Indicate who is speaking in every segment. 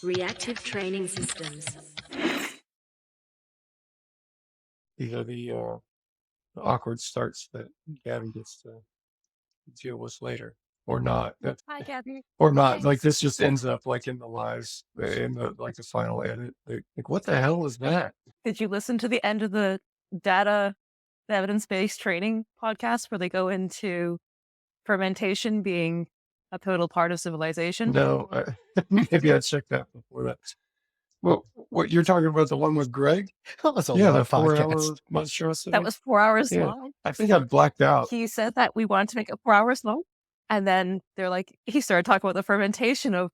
Speaker 1: Reactive training systems.
Speaker 2: These are the awkward starts that Gabby gets to deal with later, or not.
Speaker 3: Hi, Gabby.
Speaker 2: Or not.
Speaker 3: Hi.
Speaker 2: Like this just ends up like in the lives, in the like the final edit. Like, what the hell is that?
Speaker 3: Did you listen to the end of the evidence-based training podcast where they go into fermentation being a total part of civilization?
Speaker 2: No, maybe I checked that before that. Well, what you're talking about, the one with Greg?
Speaker 4: That was a
Speaker 2: Yeah,
Speaker 4: long
Speaker 2: the 4-hour
Speaker 4: podcast.
Speaker 2: monstrosity.
Speaker 3: That was 4 hours
Speaker 2: Yeah.
Speaker 3: long.
Speaker 2: I think I blacked out.
Speaker 3: He said that we wanted to make it 4 hours long. And then they're like, he started talking about the fermentation of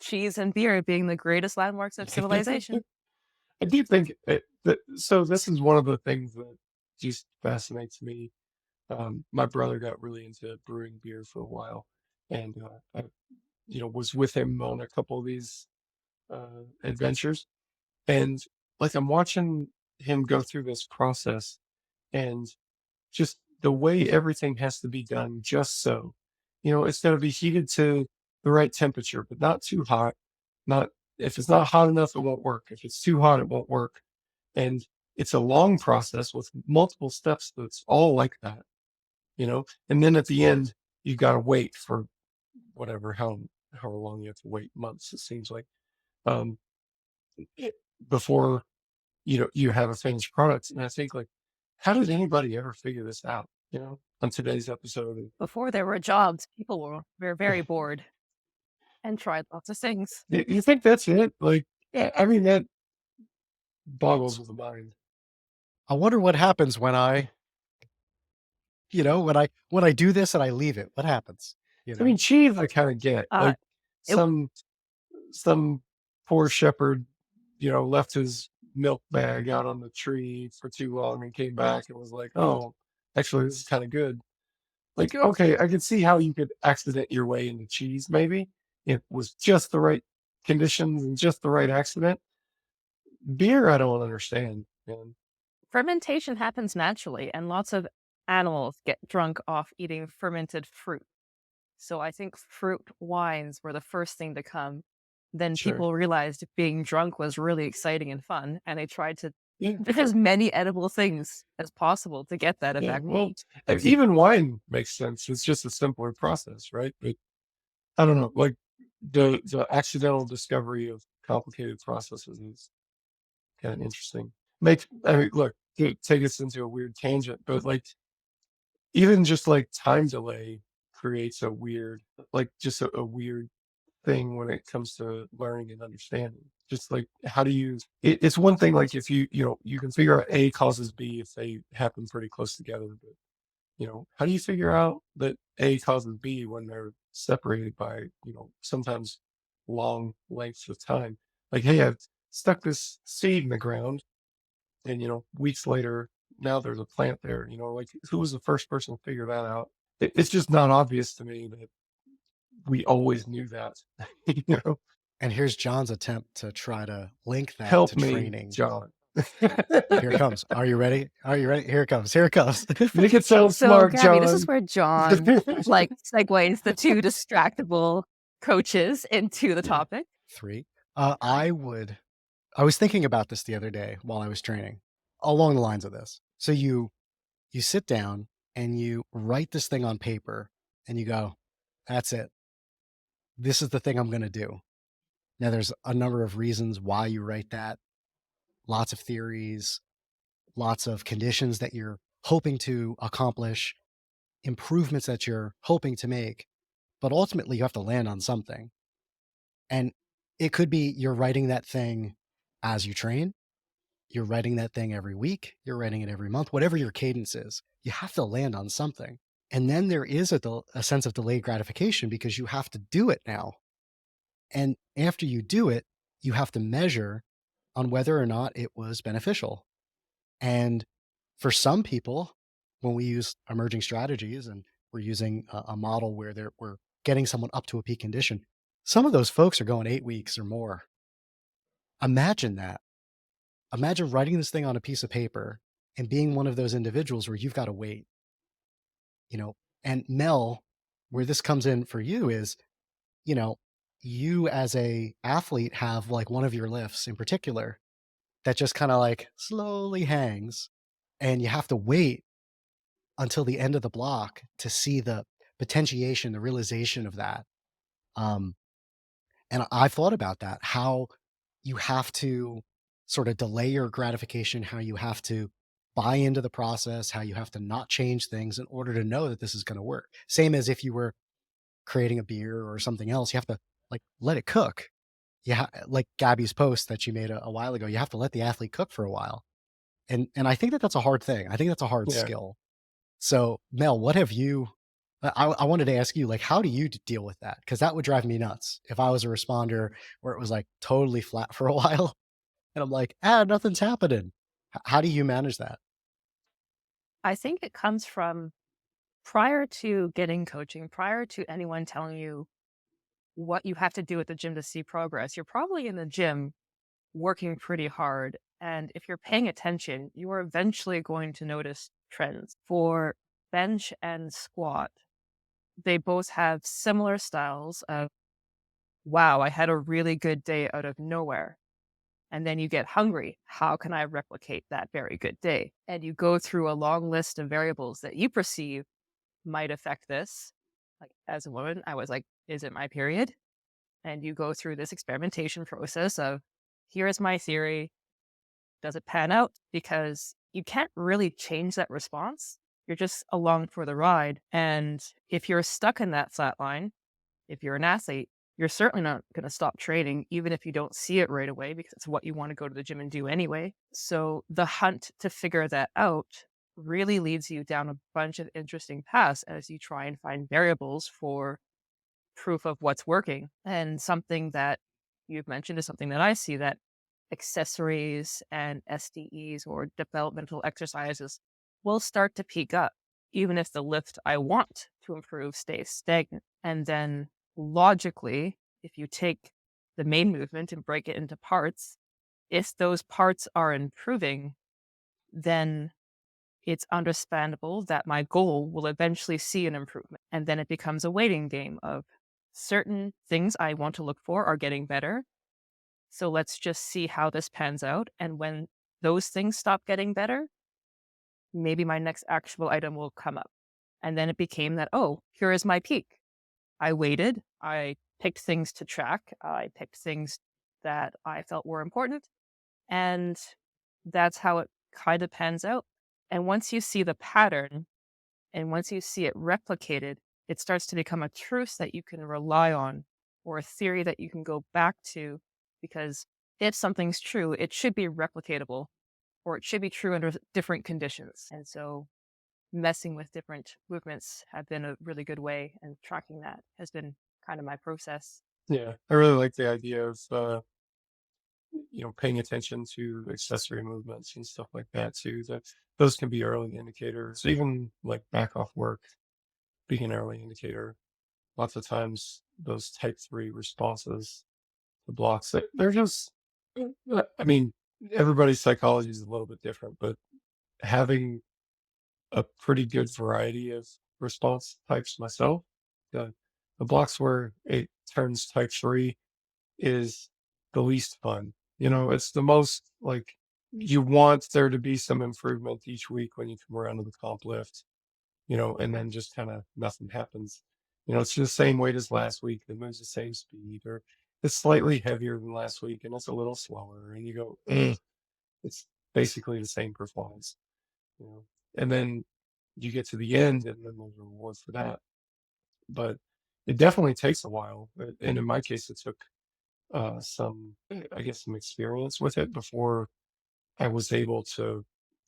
Speaker 3: cheese and beer being the greatest landmarks of civilization.
Speaker 2: I do think so. This is one of the things that just fascinates me. My brother got really into brewing beer for a while, and I, was with him on a couple of these adventures, and like I'm watching him go through this process, and just the way everything has to be done, just so, it's going to be heated to the right temperature, but not too hot. Not if it's not hot enough, it won't work. If it's too hot, it won't work. And it's a long process with multiple steps that's all like that, and then at the end, you got to wait for whatever, however long you have to wait, months, it seems like, um, before, you have a finished product. And I think, like, how did anybody ever figure this out, on today's episode?
Speaker 3: Before there were jobs, people were very bored and tried lots of things.
Speaker 2: You think that's it? Like, yeah, I mean, that boggles the mind.
Speaker 4: I wonder what happens when I do this and I leave it. What happens?
Speaker 2: I mean, cheese, I kind of get. Like,
Speaker 3: it-
Speaker 2: some poor shepherd, left his milk bag out on the tree for too long and came back and was like, oh, actually, this is kind of good. Like, okay, I could see how you could accident your way into cheese, maybe. It was just the right conditions and just the right accident. Beer, I don't understand, man.
Speaker 3: Fermentation happens naturally, and lots of animals get drunk off eating fermented fruit. So I think fruit wines were the first thing to come. Then
Speaker 2: Sure.
Speaker 3: people realized being drunk was really exciting and fun, and they tried to
Speaker 2: Yeah.
Speaker 3: do as many edible things as possible to get that
Speaker 2: Yeah,
Speaker 3: effect.
Speaker 2: well, even wine makes sense. It's just a simpler process, right? But I don't know, like the accidental discovery of complicated processes is kind of interesting. I mean, look, to take us into a weird tangent, but like even just like time delay creates a weird, like just a weird thing when it comes to learning and understanding. Just like how do you? It's one thing like if you can figure out A causes B if they happen pretty close together, but how do you figure out that A causes B when they're separated by, sometimes long lengths of time? Like, hey, I've stuck this seed in the ground and, weeks later, now there's a plant there, like who was the first person to figure that out? It's just not obvious to me that we always knew that,
Speaker 4: And here's John's attempt to try to link that
Speaker 2: Help
Speaker 4: to
Speaker 2: me,
Speaker 4: training.
Speaker 2: John.
Speaker 4: Here it comes. Are you ready? Are you ready? Here it comes. Here it comes.
Speaker 2: Make it sound
Speaker 3: So,
Speaker 2: smart,
Speaker 3: Gabby,
Speaker 2: John.
Speaker 3: this is where John segues the two distractible coaches into the topic.
Speaker 4: 3. I was thinking about this the other day while I was training, along the lines of this. So you sit down and you write this thing on paper and you go, that's it. This is the thing I'm going to do. Now there's a number of reasons why you write that. Lots of theories, lots of conditions that you're hoping to accomplish, improvements that you're hoping to make, but ultimately you have to land on something. And it could be you're writing that thing as you train, you're writing that thing every week, you're writing it every month, whatever your cadence is, you have to land on something. And then there is a sense of delayed gratification because you have to do it now. And after you do it, you have to measure on whether or not it was beneficial. And for some people, when we use emerging strategies and we're using a model where we're getting someone up to a peak condition, some of those folks are going 8 weeks or more. Imagine that. Imagine writing this thing on a piece of paper and being one of those individuals where you've got to wait. And Mel, where this comes in for you is, you as a athlete have like one of your lifts in particular that just kind of like slowly hangs, and you have to wait until the end of the block to see the potentiation, the realization of that. Um, and I've thought about that, how you have to sort of delay your gratification, how you have to buy into the process, how you have to not change things in order to know that this is going to work. Same as if you were creating a beer or something else, you have to like let it cook. Yeah, like Gabby's post that she made a while ago, you have to let the athlete cook for a while. And I think that that's a hard thing. I think that's a hard
Speaker 2: Yeah.
Speaker 4: skill. So, Mel, what have you I wanted to ask you, like, how do you deal with that? Because that would drive me nuts if I was a responder where it was like totally flat for a while, and I'm like, nothing's happening. How do you manage that?
Speaker 3: I think it comes from prior to getting coaching, prior to anyone telling you what you have to do at the gym to see progress. You're probably in the gym working pretty hard. And if you're paying attention, you are eventually going to notice trends. For bench and squat, they both have similar styles of, wow, I had a really good day out of nowhere. And then you get hungry. How can I replicate that very good day? And you go through a long list of variables that you perceive might affect this. Like as a woman, I was like, is it my period? And you go through this experimentation process of, here's my theory. Does it pan out? Because you can't really change that response. You're just along for the ride. And if you're stuck in that flat line, if you're an athlete, you're certainly not going to stop training, even if you don't see it right away, because it's what you want to go to the gym and do anyway. So the hunt to figure that out really leads you down a bunch of interesting paths as you try and find variables for proof of what's working. And something that you've mentioned is something that I see, that accessories and SDEs or developmental exercises will start to peak up, even if the lift I want to improve stays stagnant. And then logically, if you take the main movement and break it into parts, if those parts are improving, then it's understandable that my goal will eventually see an improvement. And then it becomes a waiting game of certain things I want to look for are getting better. So let's just see how this pans out. And when those things stop getting better, maybe my next actionable item will come up. And then it became that, oh, here is my peak. I waited. I picked things to track. I picked things that I felt were important. And that's how it kind of pans out. And once you see the pattern and once you see it replicated, it starts to become a truth that you can rely on or a theory that you can go back to. Because if something's true, it should be replicatable or it should be true under different conditions. And so messing with different movements have been a really good way, and tracking that has been kind of my process.
Speaker 2: Yeah. I really like the idea of, paying attention to accessory movements and stuff like that too. That those can be early indicators, even like back off work being an early indicator. Lots of times those type 3 responses to blocks, they're just, I mean, everybody's psychology is a little bit different, but having a pretty good variety of response types myself, the, the blocks where it turns type 3 is the least fun. It's the most like you want there to be some improvement each week when you come around to the comp lift, and then just kind of nothing happens. It's the same weight as last week, that moves the same speed, or it's slightly heavier than last week and it's a little slower, and you go, it's basically the same performance, you know. And then you get to the end and then there's a reward for that. But it definitely takes a while. And in my case, it took I guess, some experience with it before I was able to,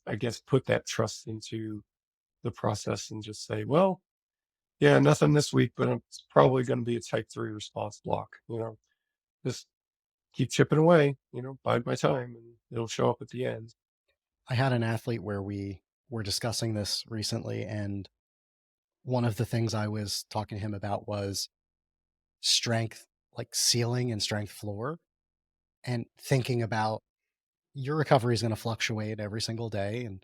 Speaker 2: I guess, put that trust into the process and just say, well, yeah, nothing this week, but it's probably going to be a type 3 response block. Just keep chipping away, bide my time, and it'll show up at the end.
Speaker 4: I had an athlete where we were discussing this recently, and one of the things I was talking to him about was strength, like ceiling and strength floor, and thinking about your recovery is going to fluctuate every single day. And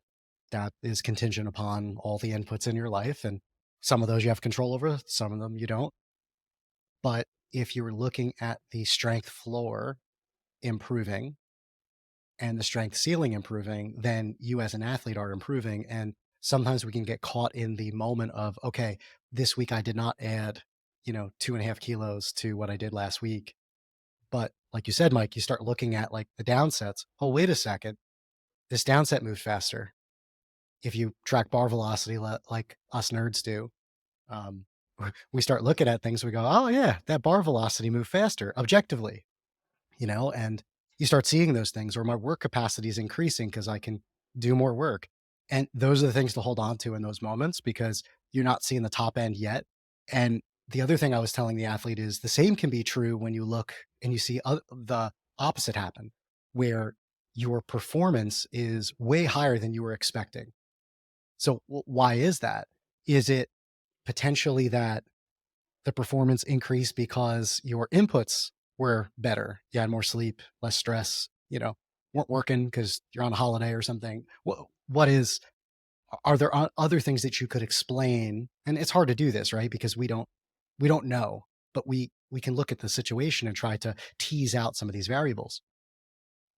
Speaker 4: that is contingent upon all the inputs in your life. And some of those you have control over, some of them you don't. But if you were looking at the strength floor improving and the strength ceiling improving, then you as an athlete are improving. And sometimes we can get caught in the moment of, okay, this week I did not add, 2.5 kilos to what I did last week. But like you said, Mike, you start looking at like the downsets. Oh, wait a second. This downset moved faster. If you track bar velocity like us nerds do, um, we start looking at things. We go, oh yeah, that bar velocity moved faster objectively, and you start seeing those things, or my work capacity is increasing because I can do more work. And those are the things to hold on to in those moments because you're not seeing the top end yet. And the other thing I was telling the athlete is the same can be true when you look and you see the opposite happen, where your performance is way higher than you were expecting. So why is that? Is it potentially that the performance increased because your inputs were better? You had more sleep, less stress, weren't working because you're on a holiday or something. Are there other things that you could explain? And it's hard to do this, right? Because we don't know, but we can look at the situation and try to tease out some of these variables.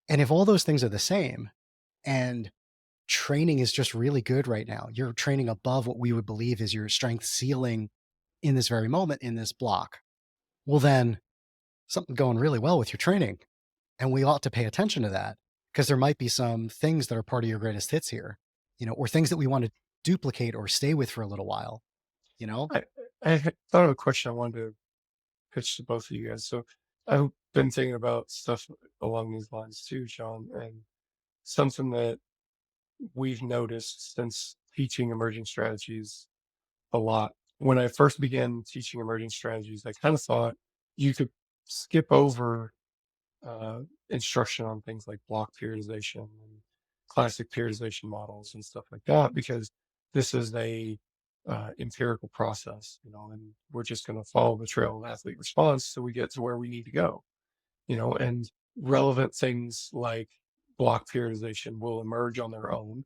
Speaker 4: And if all those things are the same and training is just really good right now, you're training above what we would believe is your strength ceiling in this very moment in this block, well, then something going really well with your training. And we ought to pay attention to that because there might be some things that are part of your greatest hits here, or things that we want to duplicate or stay with for a little while, you know?
Speaker 2: I thought of a question I wanted to pitch to both of you guys. So I've been thinking about stuff along these lines too, John, and something that we've noticed since teaching emerging strategies a lot. When I first began teaching emerging strategies, I kind of thought you could skip over uh, instruction on things like block periodization and classic periodization models and stuff like that because this is a empirical process, and we're just going to follow the trail of athlete response so we get to where we need to go, and relevant things like block periodization will emerge on their own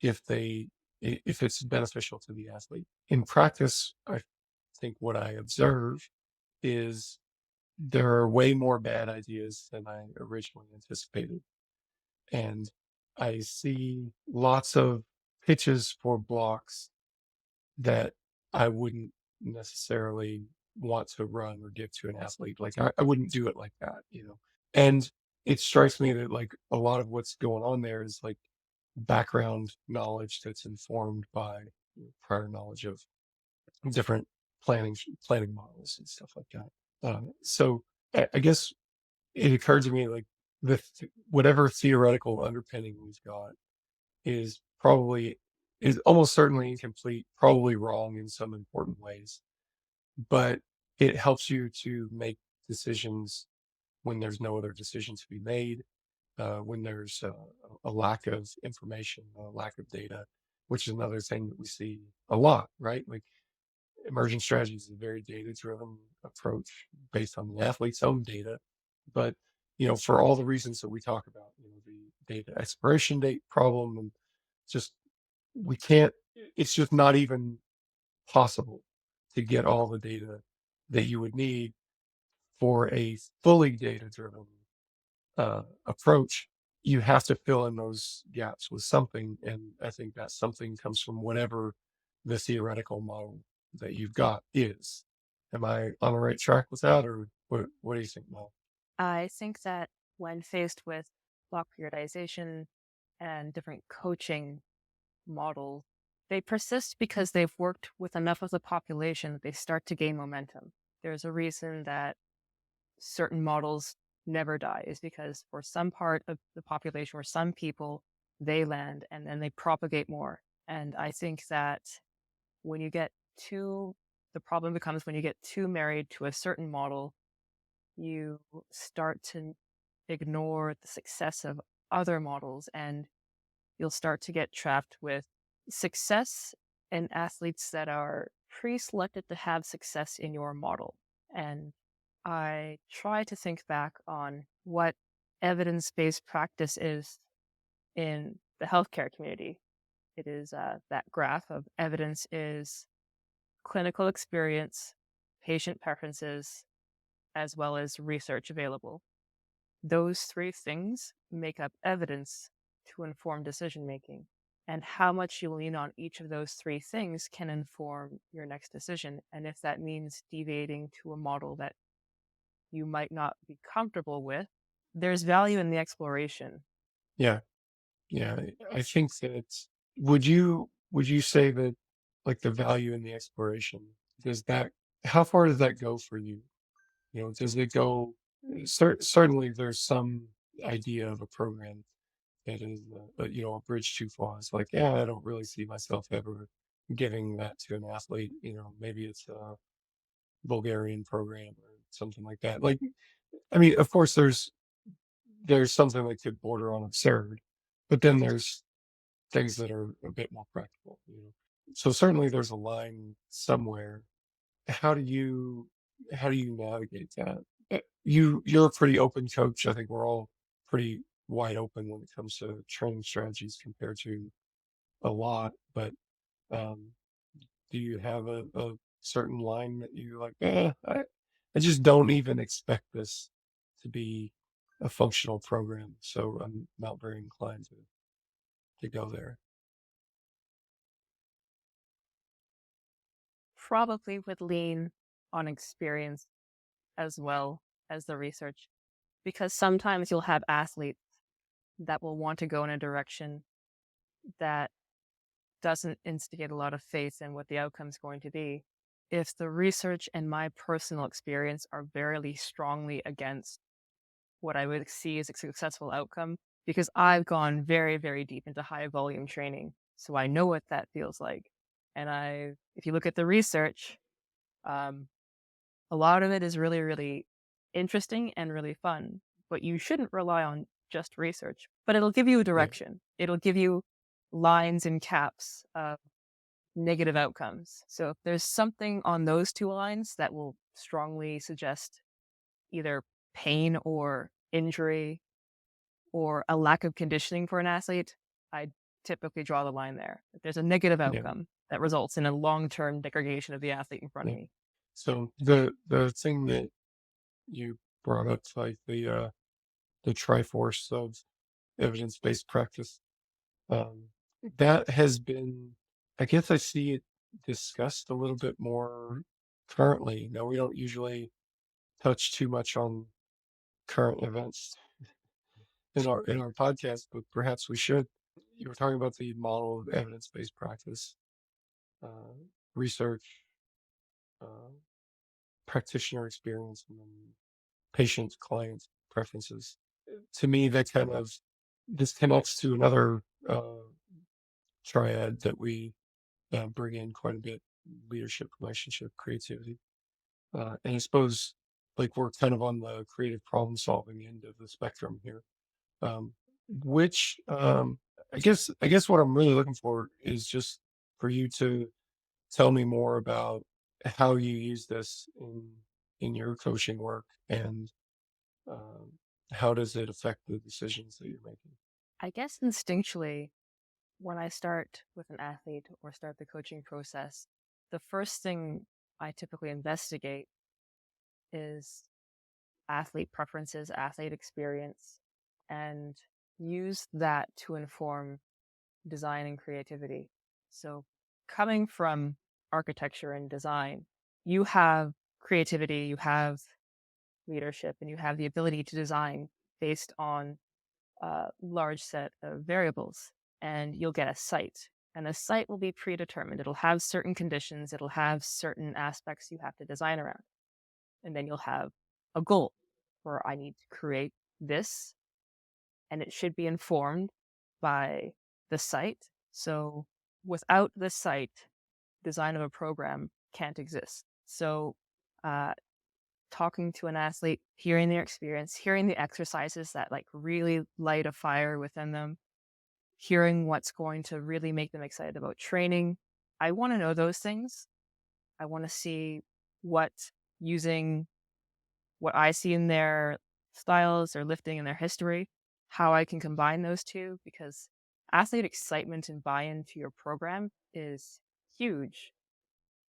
Speaker 2: if if it's beneficial to the athlete. In practice, I think what I observe is there are way more bad ideas than I originally anticipated. And I see lots of pitches for blocks that I wouldn't necessarily want to run or give to an athlete. Like I wouldn't do it like that. And it strikes me that like a lot of what's going on there is like background knowledge that's informed by prior knowledge of different planning models and stuff like that. So I guess it occurred to me like whatever theoretical underpinning we've got is almost certainly incomplete, probably wrong in some important ways, but it helps you to make decisions when there's no other decision to be made, when there's a lack of information, a lack of data, which is another thing that we see a lot, right? Like emerging strategies is a very data-driven approach based on the athlete's own data. But, for all the reasons that we talk about, the data expiration date problem, and just, we can't, it's just not even possible to get all the data that you would need for a fully data-driven approach. You have to fill in those gaps with something. And I think that something comes from whatever the theoretical model that you've got is. Am I on the right track with that, or what do you think, Mel?
Speaker 3: I think that when faced with block periodization and different coaching models, they persist because they've worked with enough of the population that they start to gain momentum. There's a reason that certain models never die, is because for some part of the population or some people, they land and then they propagate more. And I think that when you get the problem becomes when you get too married to a certain model, you start to ignore the success of other models and you'll start to get trapped with success in athletes that are pre-selected to have success in your model. And I try to think back on what evidence-based practice is in the healthcare community. It is that graph of evidence is clinical experience, patient preferences, as well as research available. Those three things make up evidence to inform decision making. And how much you lean on each of those three things can inform your next decision. And if that means deviating to a model that you might not be comfortable with, there's value in the exploration.
Speaker 2: Yeah. Yeah. I think that would you say that like the value in the exploration, does that, how far does that go for you? Does it go, certainly there's some idea of a program that is, a bridge too far. It's like, yeah, I don't really see myself ever giving that to an athlete. Maybe it's a Bulgarian program or something like that. Like, I mean, of course, there's something that could border on absurd, but then there's things that are a bit more practical. So certainly there's a line somewhere. How do you navigate that? You're a pretty open coach. I think we're all pretty wide open when it comes to training strategies compared to a lot. But um, do you have a certain line that you like? I just don't even expect this to be a functional program, so I'm not very inclined to go there.
Speaker 3: Probably would lean on experience as well as the research, because sometimes you'll have athletes that will want to go in a direction that doesn't instigate a lot of faith in what the outcome is going to be. If the research and my personal experience are very strongly against what I would see as a successful outcome, because I've gone very, very deep into high volume training, so I know what that feels like. And if you look at the research, um, a lot of it is really, really interesting and really fun, but you shouldn't rely on just research, but it'll give you a
Speaker 2: Yeah,
Speaker 3: direction. It'll give you lines and caps of negative outcomes. So if there's something on those two lines that will strongly suggest either pain or injury or a lack of conditioning for an athlete, I typically draw the line there. If there's a negative
Speaker 2: yeah,
Speaker 3: outcome that results in a long-term degradation of the athlete in front of
Speaker 2: yeah.
Speaker 3: me.
Speaker 2: So the thing that you brought up, like the Triforce of evidence-based practice, um, that has been, I guess I see it discussed a little bit more currently. We don't usually touch too much on current events in our podcast, but perhaps we should. You were talking about the model of evidence-based practice, uh, research, uh, practitioner experience, and then patient client preferences. To me, that kind of, this connects to another triad that we bring in quite a bit: leadership, relationship, creativity. And I suppose like we're kind of on the creative problem solving end of the spectrum here. Um, which I guess what I'm really looking for is just for you to tell me more about how you use this in your coaching work, and um, how does it affect the decisions that you're making?
Speaker 3: I guess instinctually, when I start with an athlete or start the coaching process, the first thing I typically investigate is athlete preferences, athlete experience, and use that to inform design and creativity. So, coming from architecture and design, you have creativity, you have leadership, and you have the ability to design based on a large set of variables. And you'll get a site, and the site will be predetermined. It'll have certain conditions, it'll have certain aspects you have to design around. And then you'll have a goal where I need to create this, and it should be informed by the site. So without the site, design of a program can't exist. So uh, talking to an athlete, hearing their experience, hearing the exercises that like really light a fire within them, hearing what's going to really make them excited about training. I want to know those things. I want to see what using what I see in their styles, their lifting, and their history, how I can combine those two, because athlete excitement and buy-in to your program is huge.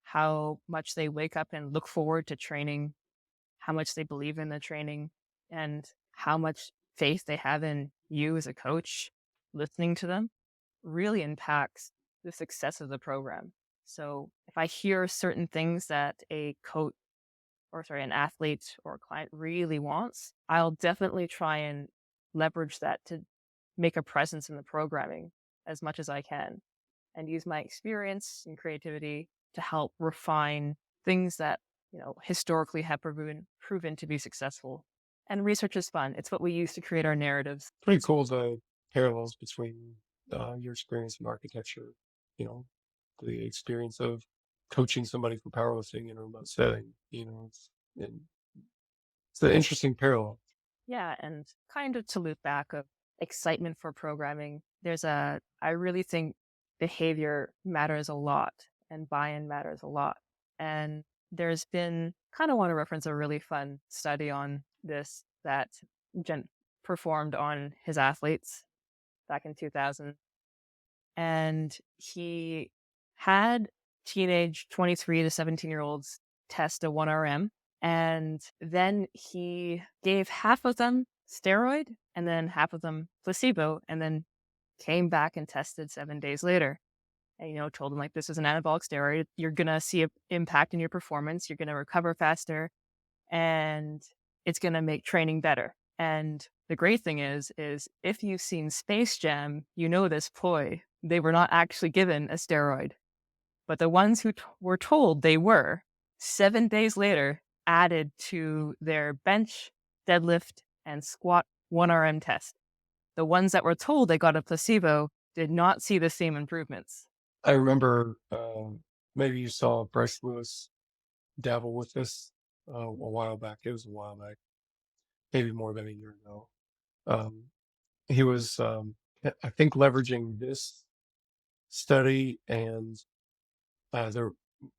Speaker 3: How much they wake up and look forward to training, how much they believe in the training, and how much faith they have in you as a coach, listening to them really impacts the success of the program. So if I hear certain things that a coach or sorry, an athlete or a client really wants, I'll definitely try and leverage that to make a presence in the programming as much as I can and use my experience and creativity to help refine things that, historically have proven to be successful. And research is fun. It's what we use to create our narratives.
Speaker 2: Pretty cool the parallels between your experience in architecture, you know, the experience of coaching somebody for powerlifting in a remote setting. And it's an interesting parallel.
Speaker 3: Yeah, and kind of to loop back of excitement for programming, I really think behavior matters a lot and buy-in matters a lot. And there's been, kind of want to reference a really fun study on this that Jen performed on his athletes back in 2000. And he had teenage 23 to 17-year-olds test a 1RM. And then he gave half of them steroid and then half of them placebo, and then came back and tested 7 days later. And, told them, like, this is an anabolic steroid. You're going to see an impact in your performance. You're going to recover faster, and it's going to make training better. And the great thing is if you've seen Space Jam, you know this ploy. They were not actually given a steroid, but the ones who were told they were, 7 days later, added to their bench, deadlift, and squat 1RM test. The ones that were told they got a placebo did not see the same improvements.
Speaker 2: I remember maybe you saw Bryce Lewis dabble with this a while back. It was a while back, maybe more than a year ago. He was, I think, leveraging this study, and there are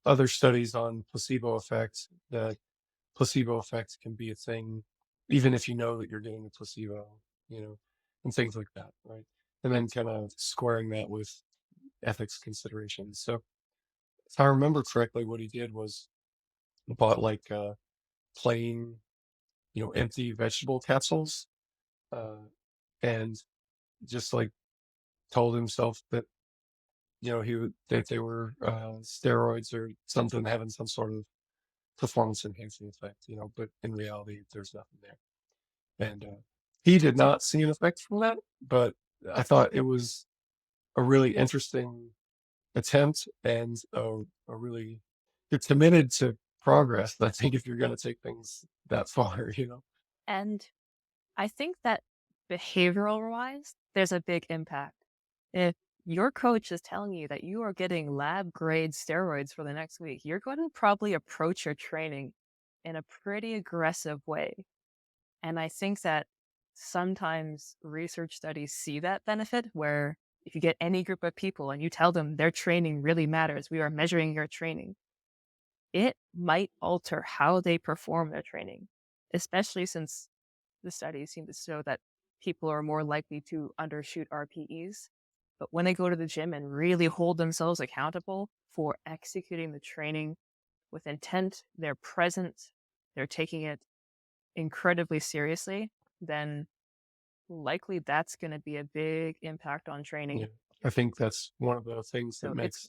Speaker 2: other studies on placebo effects, that placebo effects can be a thing, even if you know that you're getting a placebo, and things like that, right? And then kind of squaring that with ethics considerations. So if I remember correctly, what he did was bought like plain, empty vegetable capsules, uh, and just like told himself that that they were steroids or something having some sort of performance enhancing effect, but in reality there's nothing there. And he did not see an effect from that, but I thought it was a really interesting attempt, and a really, you're committed to progress. I think if you're going to take things that far,
Speaker 3: And I think that behavioral wise, there's a big impact. If your coach is telling you that you are getting lab grade steroids for the next week, you're going to probably approach your training in a pretty aggressive way. And I think that sometimes research studies see that benefit where if you get any group of people and you tell them their training really matters, we are measuring your training, it might alter how they perform their training, especially since the studies seem to show that people are more likely to undershoot RPEs. But when they go to the gym and really hold themselves accountable for executing the training with intent, they're present, they're taking it incredibly seriously, then likely that's going to be a big impact on training.
Speaker 2: Yeah, I think that's one of the things
Speaker 3: So
Speaker 2: that makes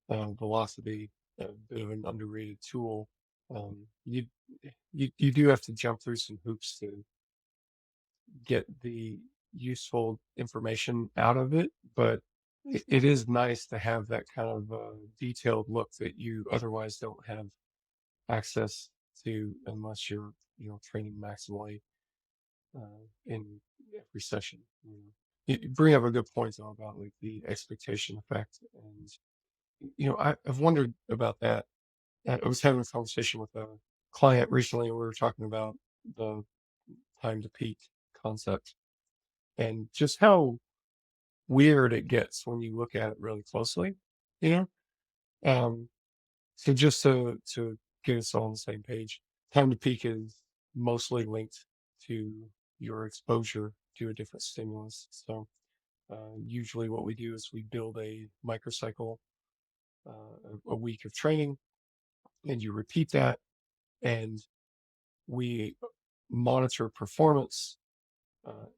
Speaker 2: velocity a bit of an underrated tool. You do have to jump through some hoops to get the useful information out of it, but it is nice to have that kind of detailed look that you otherwise don't have access to unless you're training maximally in every session. You bring up a good point though about like the expectation effect, and I've wondered about that. I was having a conversation with a client recently, and we were talking about the time to peak concept and just how weird it gets when you look at it really closely, you know? Um, so just to get us all on the same page, time to peak is mostly linked to your exposure to a different stimulus. So usually what we do is we build a microcycle, a week of training, and you repeat that. And we monitor performance,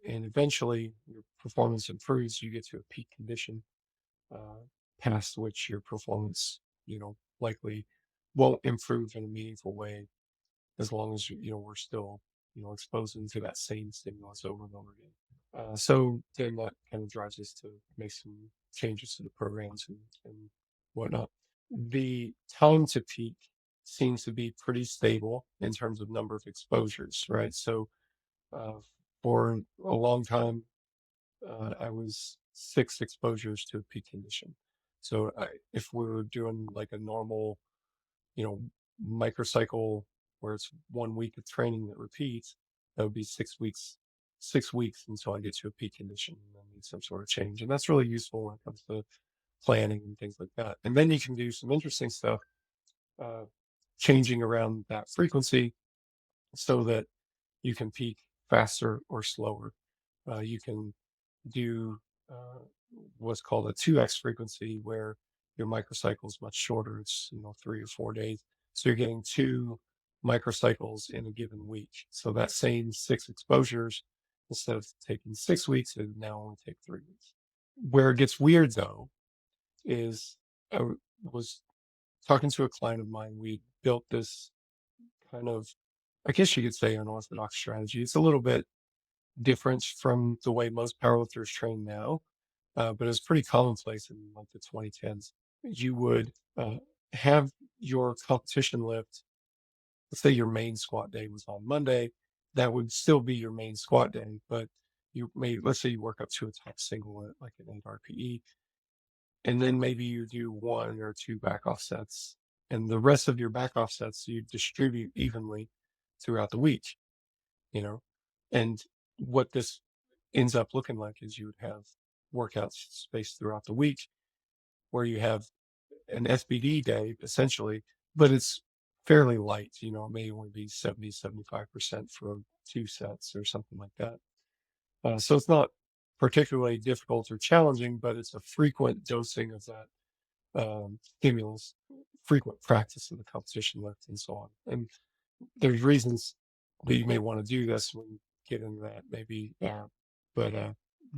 Speaker 2: and eventually your performance improves. You get to a peak condition, past which your performance, likely won't improve in a meaningful way as long as, we're still, exposing to that same stimulus over and over again. So then that kind of drives us to make some changes to the programs and whatnot. The time to peak seems to be pretty stable in terms of number of exposures, right? So uh, for a long time, I was 6 exposures to a peak condition. So if we're doing like a normal, you know, microcycle where it's 1 week of training that repeats, that would be 6 weeks, 6 weeks until I get to a peak condition and then need some sort of change. And that's really useful when it comes to planning and things like that. And then you can do some interesting stuff, uh, changing around that frequency so that you can peak faster or slower. You can do uh, what's called a 2x frequency where your microcycle is much shorter. It's 3 or 4 days. So you're getting 2 microcycles in a given week. So that same 6 exposures, instead of taking 6 weeks, it now only take 3 weeks. Where it gets weird though is I was talking to a client of mine. We built this kind of, I guess you could say, unorthodox strategy. It's a little bit different from the way most powerlifters train now, but it's pretty commonplace in like the 2010s. You would have your competition lift. Let's say your main squat day was on Monday. That would still be your main squat day, but let's say you work up to a top single at like an 8 RPE, and then maybe you do 1 or 2 back off sets, and the rest of your back off sets you distribute evenly throughout the week, you know, and what this ends up looking like is you would have workouts spaced throughout the week where you have an SBD day essentially, but it's fairly light. It may only be 70-75% for 2 sets or something like that. So it's not particularly difficult or challenging, but it's a frequent dosing of that stimulus, frequent practice of the competition lift, and so on. And there's reasons that you may want to do this when you get into that, maybe. But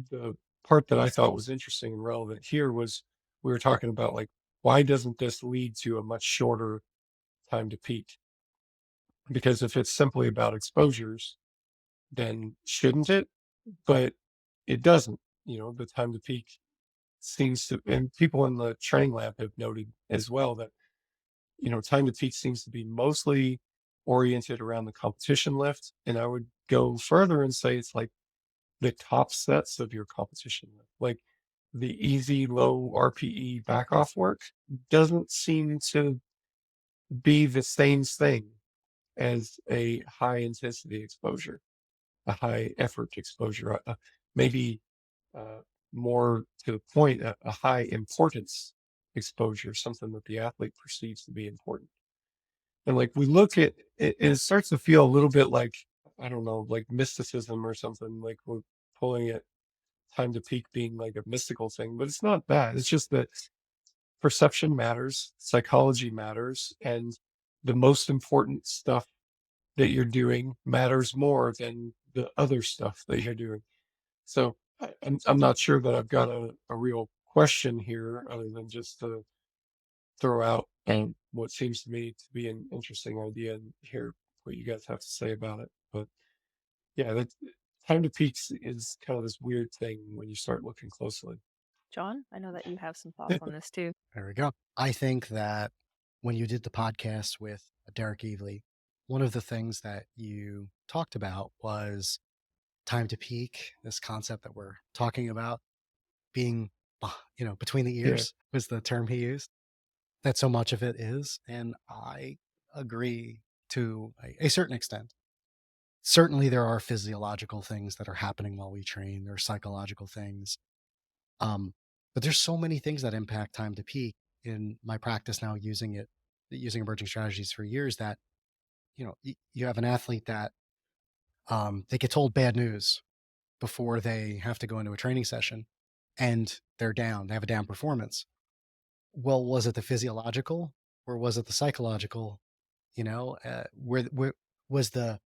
Speaker 2: the part that I thought was interesting and relevant here was we were talking about like, why doesn't this lead to a much shorter time to peak? Because if it's simply about exposures, then shouldn't it? But it doesn't. The time to peak seems to, and people in the training lab have noted as well that, time to peak seems to be mostly oriented around the competition lift. And I would go further and say it's like the top sets of your competition lift. Like the easy low RPE back off work doesn't seem to be the same thing as a high intensity exposure, a high effort exposure, maybe uh, more to the point, a high importance exposure, something that the athlete perceives to be important. And like we look at it, it starts to feel a little bit like, I don't know, like mysticism or something, like we're pulling it time to peak being like a mystical thing, but it's not that. It's just that perception matters, psychology matters, and the most important stuff that you're doing matters more than the other stuff that you're doing. So I'm not sure that I've got a real question here other than just to throw out what seems to me to be an interesting idea and hear what you guys have to say about it. But yeah, that time to peaks is kind of this weird thing when you start looking closely.
Speaker 3: John, I know that you have some thoughts on this too.
Speaker 4: There we go. I think that when you did the podcast with Derek Evely, one of the things that you talked about was time to peak, this concept that we're talking about being, between the
Speaker 2: Yeah.
Speaker 4: ears was the term he used. That so much of it is. And I agree to a certain extent. Certainly, there are physiological things that are happening while we train, there are psychological things. But there's so many things that impact time to peak in my practice now, using emerging strategies for years, that, you have an athlete that they get told bad news before they have to go into a training session and they're down, they have a down performance. Well, was it the physiological or was it the psychological? Where Was the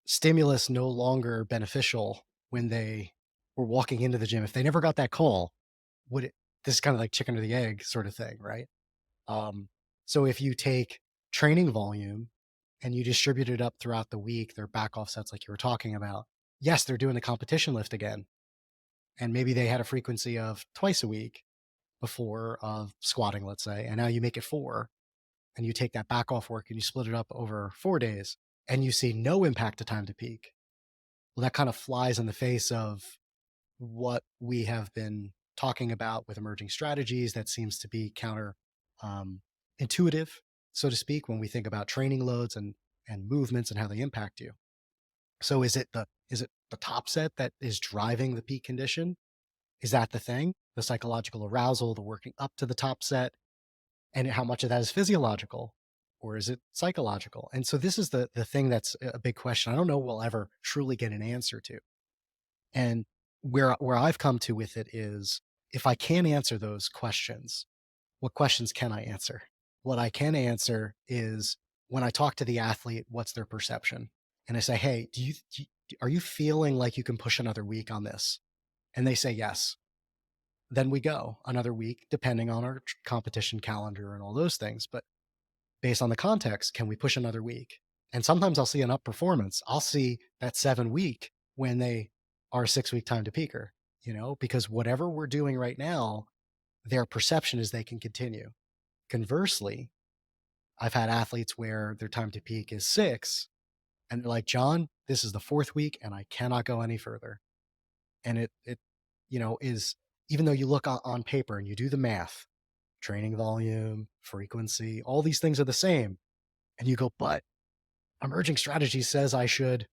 Speaker 4: stimulus no longer beneficial when they were walking into the gym? If they never got that call, would it, this is kind of like chicken or the egg sort of thing, right? Um, so if you take training volume and you distribute it up throughout the week, their back offsets like you were talking about, yes, they're doing the competition lift again. And maybe they had a frequency of twice a week before of squatting, let's say, and now you make it 4, and you take that back off work and you split it up over 4 days and you see no impact to time to peak. Well, that kind of flies in the face of what we have been talking about with emerging strategies. That seems to be counter intuitive, so to speak, when we think about training loads and movements and how they impact you. So is it the top set that is driving the peak condition? Is that the thing? The psychological arousal, the working up to the top set, and how much of that is physiological, or is it psychological? And so this is the thing that's a big question. I don't know we'll ever truly get an answer to. And where I've come to with it is, if I can answer those questions, what questions can I answer? What I can answer is, when I talk to the athlete, what's their perception? And I say, hey, are you feeling like you can push another week on this? And they say yes. Then we go another week, depending on our competition calendar and all those things. But based on the context, can we push another week? And sometimes I'll see an up performance. I'll see that 7-week when they are a 6-week time to peaker, because whatever we're doing right now, their perception is they can continue. Conversely, I've had athletes where their time to peak is 6, and they're like, John, this is the 4th week and I cannot go any further. And it is, even though you look on paper and you do the math, training volume, frequency, all these things are the same. And you go, but emerging strategy says I should,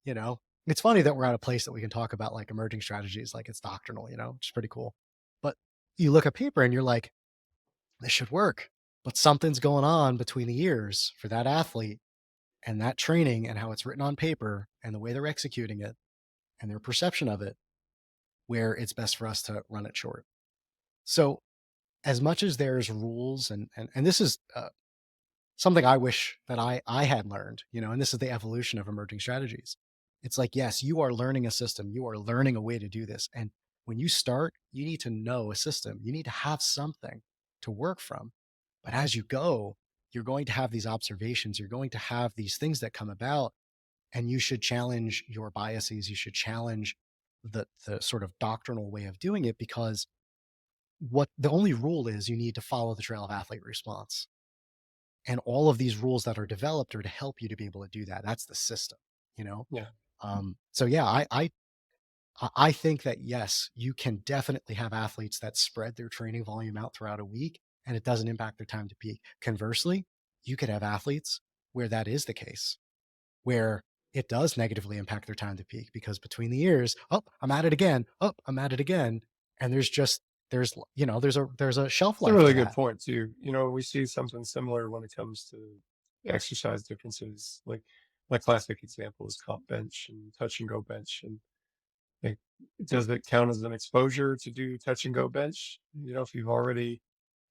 Speaker 4: it's funny that we're at a place that we can talk about like emerging strategies, like it's doctrinal, which is pretty cool. But you look at paper and you're like, this should work, but something's going on between the ears for that athlete and that training and how it's written on paper and the way they're executing it and their perception of it, where it's best for us to run it short. So as much as there's rules and this is something I wish that I had learned, and this is the evolution of emerging strategies. It's like, yes, you are learning a system. You are learning a way to do this. And when you start, you need to know a system. You need to have something to work from. But as you go, you're going to have these observations. You're going to have these things that come about, and you should challenge your biases. You should challenge the sort of doctrinal way of doing it, because what the only rule is, you need to follow the trail of athlete response. And all of these rules that are developed are to help you to be able to do that. That's the system,
Speaker 2: Yeah.
Speaker 4: So yeah, I think that yes, you can definitely have athletes that spread their training volume out throughout a week and it doesn't impact their time to peak. Conversely, you could have athletes where that is the case, where it does negatively impact their time to peak, because between the years, oh, I'm at it again. Oh, I'm at it again. And there's a shelf
Speaker 2: It's a
Speaker 4: life
Speaker 2: really
Speaker 4: to
Speaker 2: good
Speaker 4: that.
Speaker 2: point too. We see something similar when it comes to exercise differences. Like my classic example is comp bench and touch and go bench. And like, does it count as an exposure to do touch and go bench? If you've already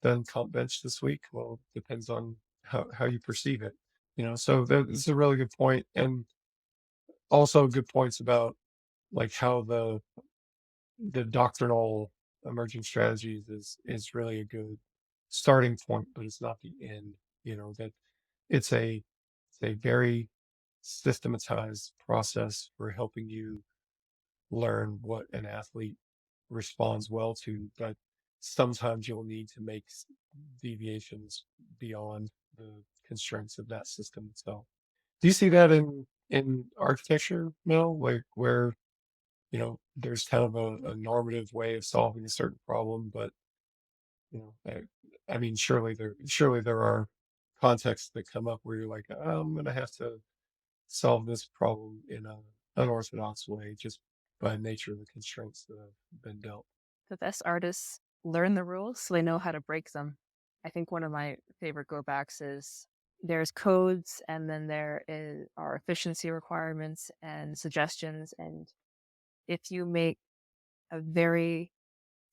Speaker 2: done comp bench this week, well, it depends on how you perceive it. So that's a really good point. And also good points about like how the doctrinal emerging strategies is really a good starting point, but it's not the end. That it's a very systematized process for helping you learn what an athlete responds well to, but sometimes you'll need to make deviations beyond the constraints of that system itself. Do you see that in architecture, Mel? Like where there's kind of a normative way of solving a certain problem, but I mean, surely there are contexts that come up where you're like, oh, I'm gonna have to solve this problem in a unorthodox way just by nature of the constraints that have been dealt.
Speaker 3: The best artists learn the rules so they know how to break them. I think one of my favorite go backs is there's codes and then are efficiency requirements and suggestions. And if you make a very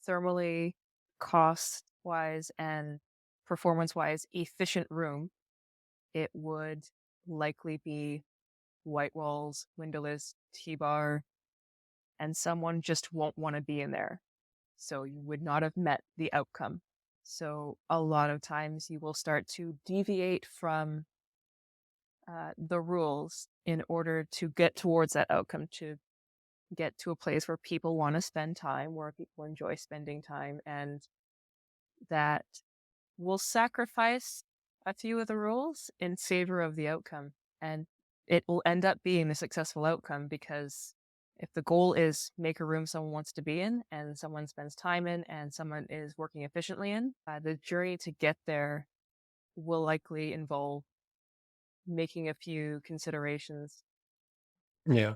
Speaker 3: thermally, cost wise, and performance wise efficient room, it would likely be white walls, windowless, T-bar, and someone just won't want to be in there. So you would not have met the outcome. So a lot of times you will start to deviate from the rules in order to get towards that outcome, to get to a place where people want to spend time, where people enjoy spending time, and that will sacrifice a few of the rules in favor of the outcome. And it will end up being a successful outcome, because if the goal is make a room someone wants to be in and someone spends time in and someone is working efficiently in, the journey to get there will likely involve making a few considerations.
Speaker 2: Yeah.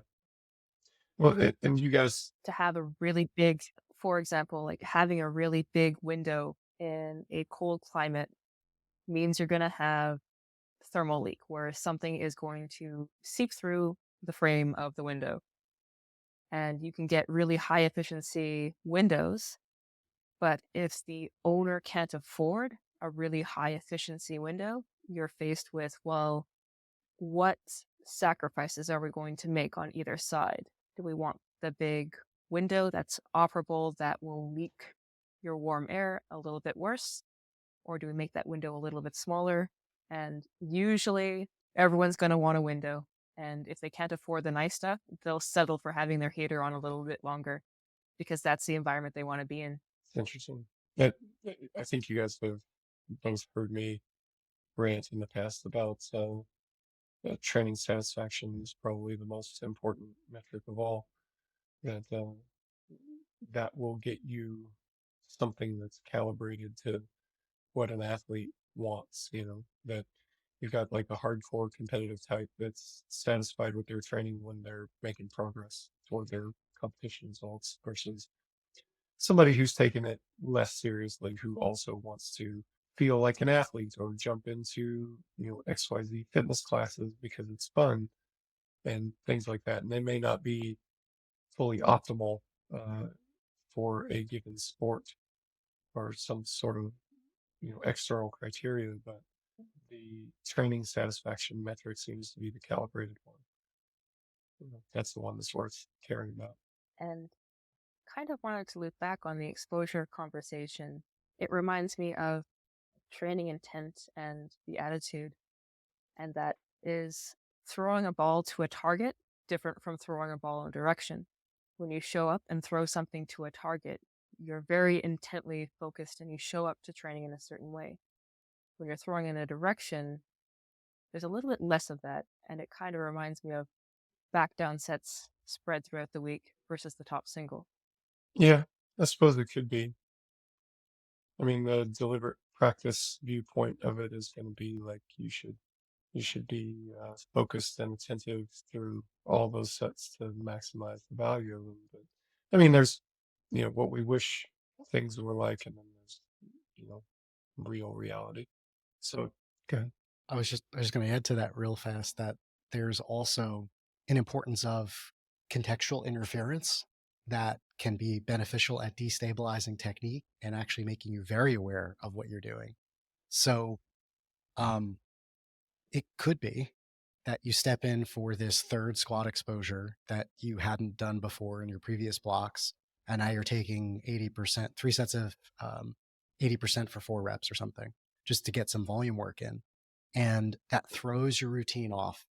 Speaker 2: Well, and you guys,
Speaker 3: To have a really big, for example, like having a really big window in a cold climate means you're going to have thermal leak, where something is going to seep through the frame of the window. And you can get really high efficiency windows, but if the owner can't afford a really high efficiency window, you're faced with, well, what sacrifices are we going to make on either side? Do we want the big window that's operable that will leak your warm air a little bit worse? Or do we make that window a little bit smaller? And usually everyone's going to want a window. And if they can't afford the nice stuff, they'll settle for having their heater on a little bit longer, because that's the environment they want to be in.
Speaker 2: it's interesting. That I think you guys have both heard me rant in the past about training satisfaction is probably the most important metric of all. That that will get you something that's calibrated to what an athlete wants. That you've got like a hardcore competitive type that's satisfied with their training when they're making progress toward their competition results, versus somebody who's taken it less seriously, who also wants to feel like an athlete or jump into, XYZ fitness classes because it's fun and things like that. And they may not be fully optimal uh, for a given sport or some sort of, external criteria, but the training satisfaction metric seems to be the calibrated one. That's the one that's worth caring about.
Speaker 3: And kind of wanted to loop back on the exposure conversation. It reminds me of training intent and the attitude, and that is throwing a ball to a target different from throwing a ball in a direction. When you show up and throw something to a target, you're very intently focused and you show up to training in a certain way. When you're throwing in a direction, there's a little bit less of that, and it kind of reminds me of back down sets spread throughout the week versus the top single.
Speaker 2: Yeah, I suppose it could be. I mean, the deliberate practice viewpoint of it is going to be like you should be focused and attentive through all those sets to maximize the value of them. But I mean, there's what we wish things were like, and then there's you know real reality. So, okay.
Speaker 4: I was just going to add to that real fast that there's also an importance of contextual interference that can be beneficial at destabilizing technique and actually making you very aware of what you're doing. So it could be that you step in for this third squat exposure that you hadn't done before in your previous blocks, and now you're taking 80%, 3 sets of 80% for 4 reps or something, just to get some volume work in. And that throws your routine off.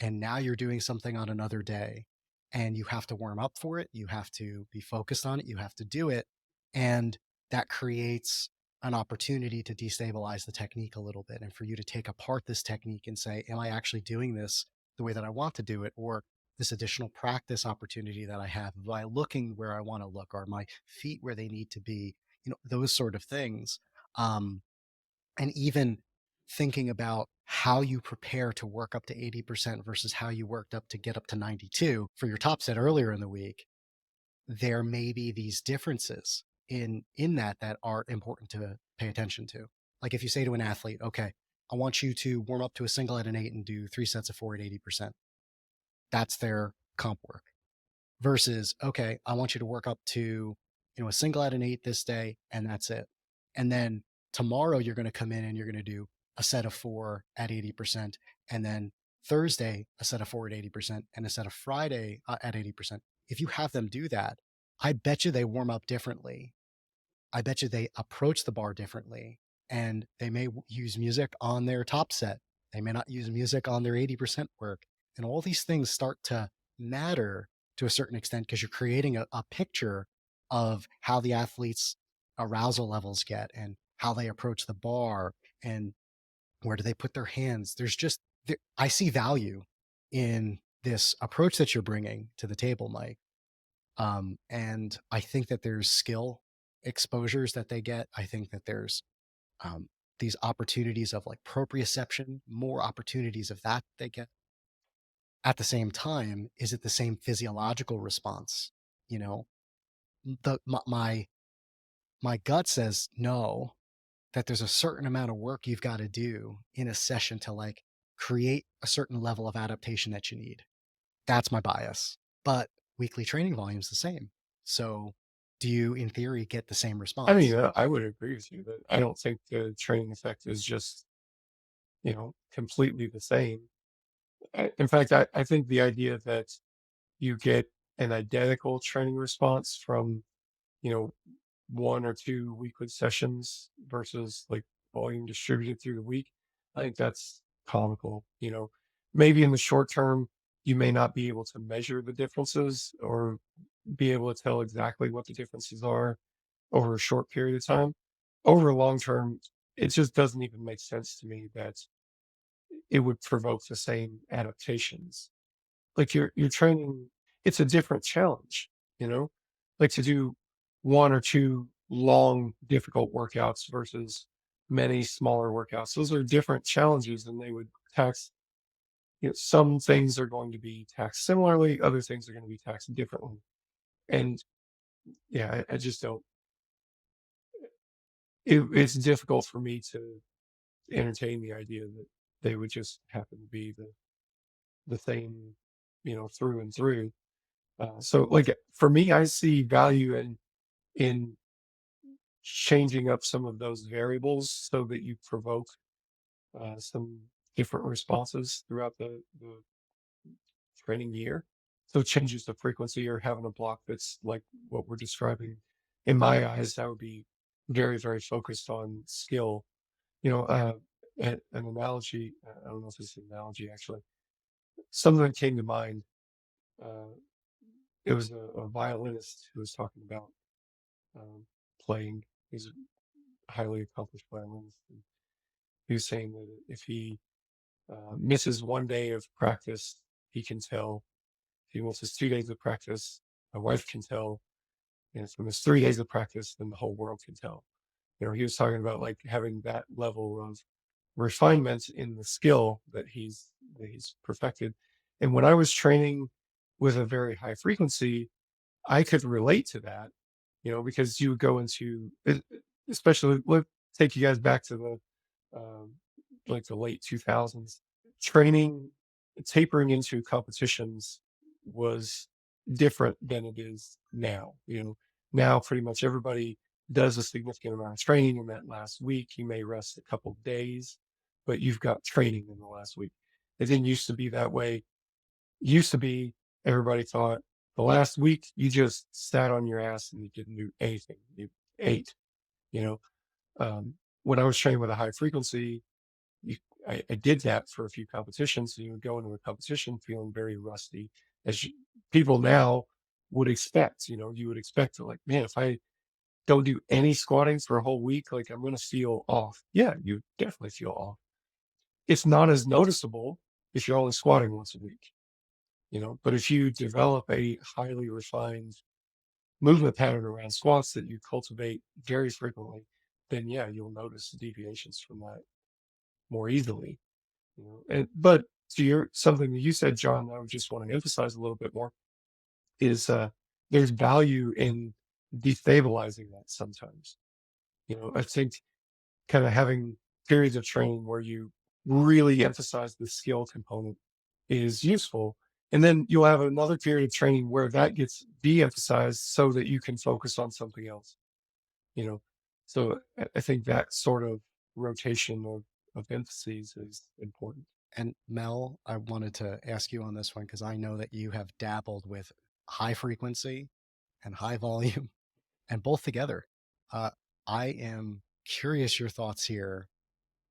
Speaker 4: And now you're doing something on another day, and you have to warm up for it. You have to be focused on it. You have to do it. And that creates an opportunity to destabilize the technique a little bit, and for you to take apart this technique and say, am I actually doing this the way that I want to do it? Or this additional practice opportunity that I have, am I looking where I want to look? Are my feet where they need to be? Those sort of things. And even thinking about how you prepare to work up to 80% versus how you worked up to get up to 92 for your top set earlier in the week, there may be these differences in that are important to pay attention to. Like if you say to an athlete, okay, I want you to warm up to a single at an 8 and do 3 sets of 4 at 80%. That's their comp work. Versus, okay, I want you to work up to, a single at an 8 this day, and that's it. And then tomorrow you're going to come in and you're going to do a set of 4 at 80%, and then Thursday a set of 4 at 80% and a set of Friday at 80%, if you have them do that, I bet you they warm up differently. I bet you they approach the bar differently, and they may use music on their top set. They may not use music on their 80% work. And all these things start to matter to a certain extent because you're creating a picture of how the athletes' arousal levels get and how they approach the bar and where do they put their hands. I see value in this approach that you're bringing to the table, Mike. And I think that there's skill exposures that they get. I think that there's these opportunities of like proprioception, more opportunities of that they get. At the same time, is it the same physiological response? You know, my gut says no, that there's a certain amount of work you've got to do in a session to like create a certain level of adaptation that you need. That's my bias. But weekly training volume is the same. So do you, in theory, get the same response?
Speaker 2: I mean, I would agree with you that I don't think the training effect is just, completely the same. In fact, I think the idea that you get an identical training response from, you know, 1 or 2 weekly sessions versus like volume distributed through the week, I think that's comical. Maybe in the short term, you may not be able to measure the differences or be able to tell exactly what the differences are over a short period of time. Over a long term, it just doesn't even make sense to me that it would provoke the same adaptations. Like you're training, it's a different challenge, you know, like to do 1 or 2 long, difficult workouts versus many smaller workouts. Those are different challenges and they would tax, some things are going to be taxed similarly, other things are going to be taxed differently. And yeah, I just don't, it's difficult for me to entertain the idea that they would just happen to be the same, through and through. So like for me, I see value in changing up some of those variables so that you provoke some different responses throughout the training year. So it changes the frequency or having a block that's like what we're describing. In my eyes, that would be very, very focused on skill. An analogy, I don't know if it's an analogy actually, something that came to mind. Uh, it was a violinist who was talking about um, playing. He's a highly accomplished violinist. And he was saying that if he misses 1 day of practice, he can tell. If he misses 2 days of practice, my wife can tell. And if he misses 3 days of practice, then the whole world can tell. He was talking about like having that level of refinement in the skill that he's perfected. And when I was training with a very high frequency, I could relate to that, because you would go into, especially, let's take you guys back to um, like the late 2000s. Training, tapering into competitions was different than it is now. Now pretty much everybody does a significant amount of training in that last week. You may rest a couple of days, but you've got training in the last week. It didn't used to be that way. Used to be everybody thought the last week you just sat on your ass and you didn't do anything. You ate, you know. When I was training with a high frequency, you, I did that for a few competitions. So you would go into a competition feeling very rusty, as people now would expect. You would expect to like, man, if I don't do any squatting for a whole week, like I'm going to feel off. Yeah, you definitely feel off. It's not as noticeable if you're only squatting once a week. But if you develop a highly refined movement pattern around squats that you cultivate very frequently, then yeah, you'll notice deviations from that more easily. But to something that you said, John, I would just want to emphasize a little bit more is there's value in destabilizing that sometimes. I think kind of having periods of training where you really emphasize the skill component is useful. And then you'll have another period of training where that gets de-emphasized so that you can focus on something else. You know, so I think that sort of rotation of emphases is important.
Speaker 4: And Mel, I wanted to ask you on this one because I know that you have dabbled with high frequency and high volume and both together. Uh, I am curious your thoughts here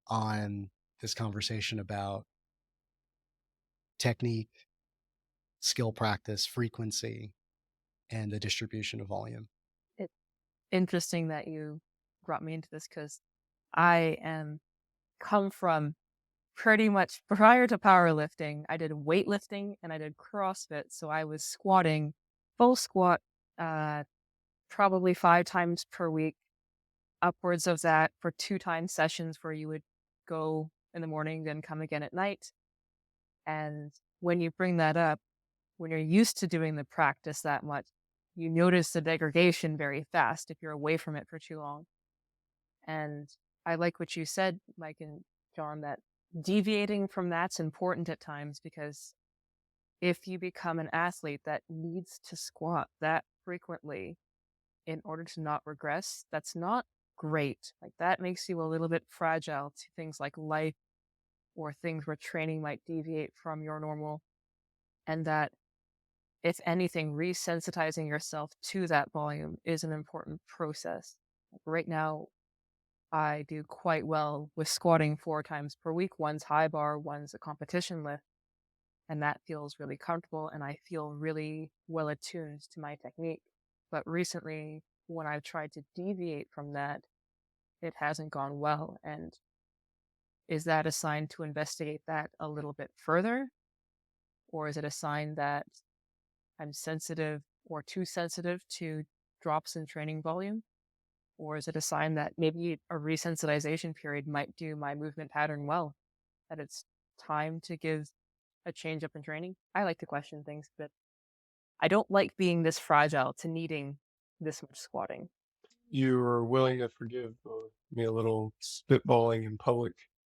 Speaker 4: on this conversation about technique, skill practice, frequency, and the distribution of volume.
Speaker 3: It's interesting that you brought me into this because I am come from pretty much prior to powerlifting. I did weightlifting and I did CrossFit. So I was squatting full squat, uh, probably 5 times per week, upwards of that for 2 time sessions where you would go in the morning, then come again at night. And when you bring that up, when you're used to doing the practice that much, you notice the degradation very fast if you're away from it for too long. And I like what you said, Mike and John, that deviating from that's important at times because if you become an athlete that needs to squat that frequently in order to not regress, that's not great. Like that makes you a little bit fragile to things like life or things where training might deviate from your normal. And that, if anything, resensitizing yourself to that volume is an important process. Like right now, I do quite well with squatting 4 times per week. One's high bar, one's a competition lift. And that feels really comfortable. And I feel really well attuned to my technique. But recently, when I've tried to deviate from that, it hasn't gone well. And is that a sign to investigate that a little bit further? Or is it a sign that I'm sensitive or too sensitive to drops in training volume? Or is it a sign that maybe a resensitization period might do my movement pattern well, that it's time to give a change up in training? I like to question things, but I don't like being this fragile to needing this much squatting.
Speaker 2: You are willing to forgive me a little spitballing in public.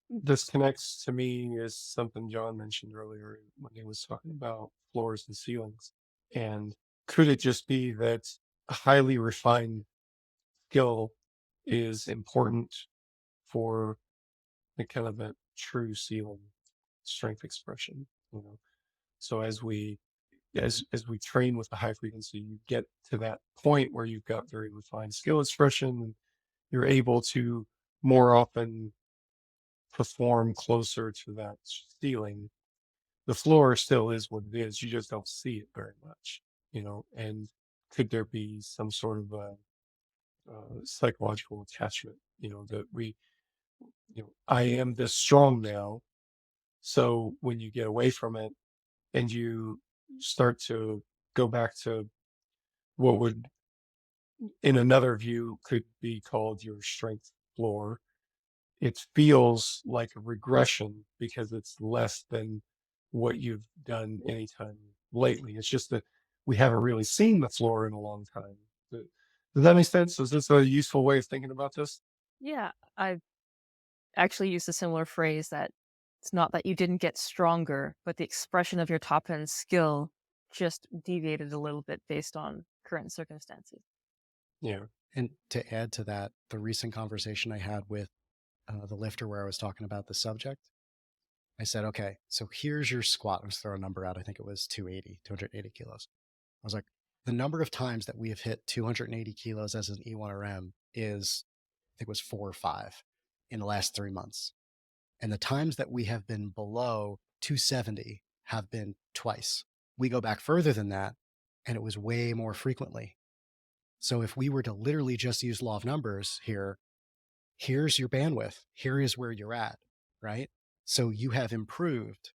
Speaker 2: This connects to me as something John mentioned earlier when he was talking about floors and ceilings. And could it just be that a highly refined skill is important for the kind of a true ceiling strength expression, you know? So as we train with the high frequency, you get to that point where you've got very refined skill expression, and you're able to more often perform closer to that ceiling. The floor still is what it is. You just don't see it very much, and could there be some sort of a psychological attachment, that I am this strong now. So when you get away from it and you start to go back to what would, in another view, could be called your strength floor, it feels like a regression because it's less than what you've done anytime lately. It's just that we haven't really seen the floor in a long time. Does that make sense? Is this a useful way of thinking about this?
Speaker 3: Yeah, I've actually used a similar phrase that it's not that you didn't get stronger, but the expression of your top end skill just deviated a little bit based on current circumstances.
Speaker 2: Yeah.
Speaker 4: And to add to that, the recent conversation I had with the lifter where I was talking about the subject, I said, okay, so here's your squat. Let's throw a number out. I think it was 280 kilos. I was like, the number of times that we have hit 280 kilos as an E1RM is, I think it was 4 or 5 in the last 3 months. And the times that we have been below 270 have been twice. We go back further than that, and it was way more frequently. So if we were to literally just use law of numbers here, here's your bandwidth. Here is where you're at, right? So you have improved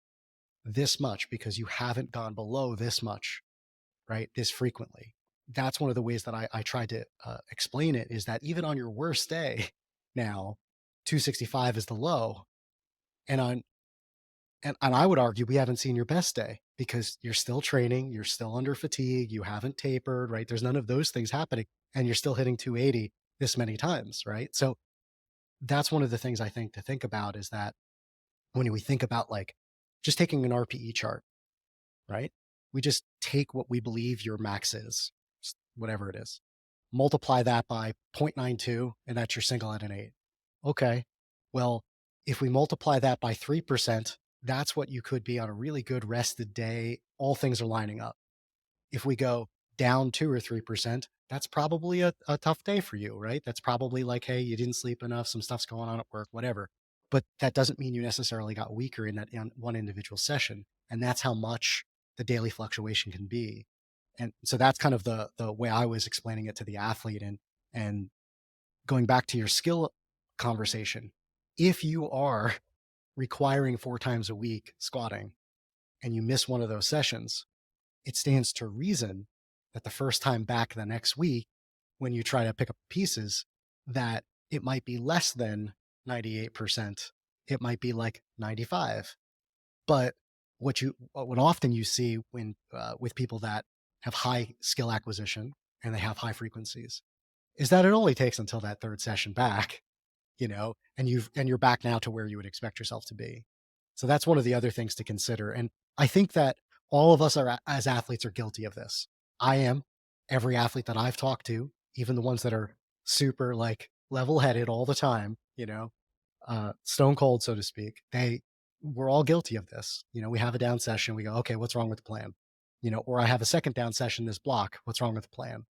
Speaker 4: this much because you haven't gone below this much, right? This frequently. That's one of the ways that I tried to explain it, is that even on your worst day now, 265 is the low. And I would argue we haven't seen your best day because you're still training, you're still under fatigue, you haven't tapered, right? There's none of those things happening, and you're still hitting 280 this many times, right? So that's one of the things I think to think about, is that when we think about like just taking an RPE chart, right? We just take what we believe your max is, whatever it is, multiply that by 0.92, and that's your single at an 8. Okay. Well, if we multiply that by 3%, that's what you could be on a really good rested day. All things are lining up. If we go down 2 or 3%, that's probably a tough day for you, right? That's probably like, hey, you didn't sleep enough, some stuff's going on at work, whatever. But that doesn't mean you necessarily got weaker in that one individual session. And that's how much the daily fluctuation can be. And so that's kind of the way I was explaining it to the athlete. And going back to your skill conversation, if you are requiring 4 times a week squatting and you miss one of those sessions, it stands to reason that the first time back the next week, when you try to pick up pieces, that it might be less than 98%. It might be like 95. But what often you see when with people that have high skill acquisition and they have high frequencies is that it only takes until that third session back, and you're back now to where you would expect yourself to be. So that's one of the other things to consider. And I think that all of us as athletes are guilty of this. I am. Every athlete that I've talked to, even the ones that are super like level-headed all the time, stone cold, so to speak, we're all guilty of this. We have a down session. We go, okay, what's wrong with the plan? Or I have a second down session, this block, what's wrong with the plan?